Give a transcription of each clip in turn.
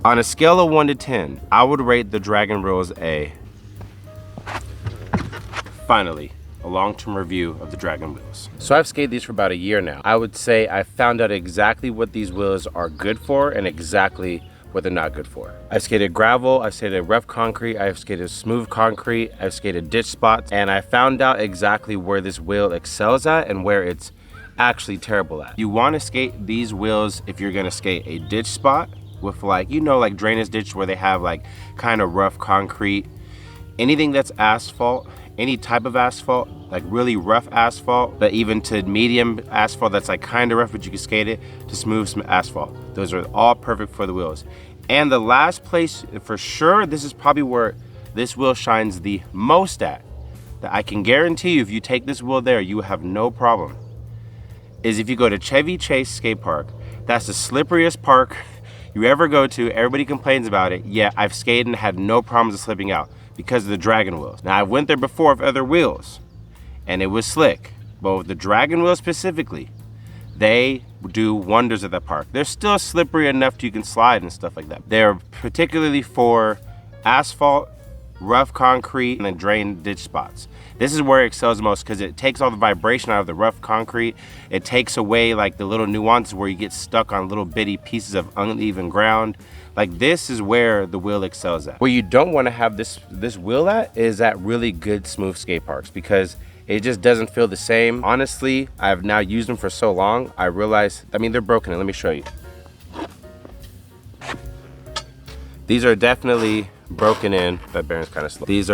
On a scale of 1 to 10, I would rate the Dragon wheels a... Finally, a long-term review of the Dragon wheels. So I've skated these for about a year now. I would say I found out exactly what these wheels are good for and exactly what they're not good for. I've skated gravel, I've skated rough concrete, I've skated smooth concrete, I've skated ditch spots, and I found out exactly where this wheel excels at and where it's actually terrible at. You want to skate these wheels if you're gonna skate a ditch spot with like, you know, like drainage ditch where they have like kind of rough concrete. Anything that's asphalt, any type of asphalt, like really rough asphalt, but even to medium asphalt that's like kind of rough, but you can skate it, to smooth some asphalt. Those are all perfect for the wheels. And the last place for sure, this is probably where this wheel shines the most at, that I can guarantee you if you take this wheel there, you will have no problem, is if you go to Chevy Chase Skate Park. That's the slipperiest park you ever go to. Everybody complains about it. Yeah, I've skated and had no problems with slipping out because of the Dragon wheels. Now I went there before with other wheels and it was slick, but with the Dragon wheels specifically, they do wonders at that park. They're still slippery enough you can slide and stuff like that. They're particularly for asphalt, rough concrete, and then drain ditch spots. This is where it excels most because it takes all the vibration out of the rough concrete. It takes away like the little nuances where you get stuck on little bitty pieces of uneven ground. Like this is where the wheel excels at. Where you don't want to have this wheel at is at really good smooth skate parks because it just doesn't feel the same. Honestly, I've now used them for so long, I realized, I mean, they're broken. Let me show you. These are definitely broken in. That bearing's kind of slow. These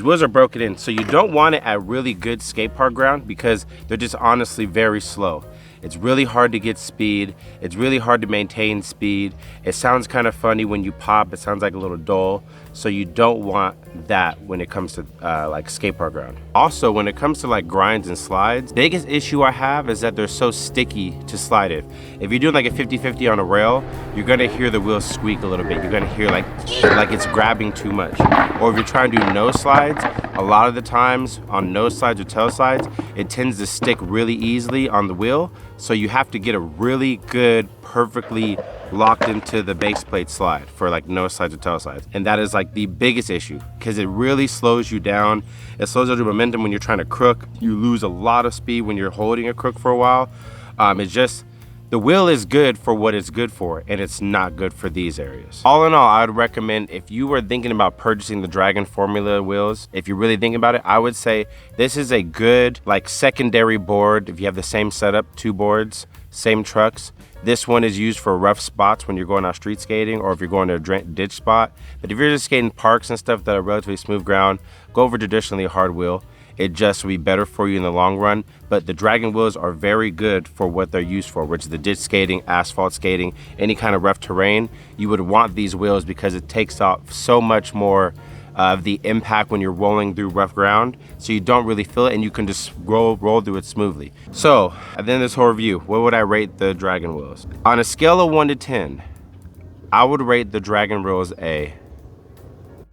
wheels are broken in, so you don't want it at really good skate park ground because they're just honestly very slow. It's really hard to get speed. It's really hard to maintain speed. It sounds kind of funny when you pop. It sounds like a little dull. So you don't want that when it comes to like skate park ground. Also, when it comes to like grinds and slides, biggest issue I have is that they're so sticky to slide it. If you're doing like a 50-50 on a rail, you're gonna hear the wheels squeak a little bit. You're gonna hear like it's grabbing too much. Or if you're trying to do nose slides, a lot of the times on nose slides or tail slides, it tends to stick really easily on the wheel. So you have to get a really good, perfectly locked into the base plate slide for like nose slides or tail slides. And that is like the biggest issue because it really slows you down. It slows down your momentum when you're trying to crook. You lose a lot of speed when you're holding a crook for a while. It's just, the wheel is good for what it's good for, and it's not good for these areas. All in all, I would recommend if you were thinking about purchasing the Dragon Formula wheels, if you're really thinking about it, I would say this is a good like secondary board. If you have the same setup, 2 boards, same trucks. This one is used for rough spots when you're going out street skating or if you're going to a ditch spot. But if you're just skating parks and stuff that are relatively smooth ground, go over traditionally a hard wheel. It just will be better for you in the long run. But the Dragon wheels are very good for what they're used for, which is the ditch skating, asphalt skating, any kind of rough terrain. You would want these wheels because it takes off so much more of the impact when you're rolling through rough ground, so you don't really feel it and you can just roll through it smoothly. So at the end of this whole review, what would I rate the Dragon wheels? On a scale of 1 to 10, I would rate the Dragon wheels a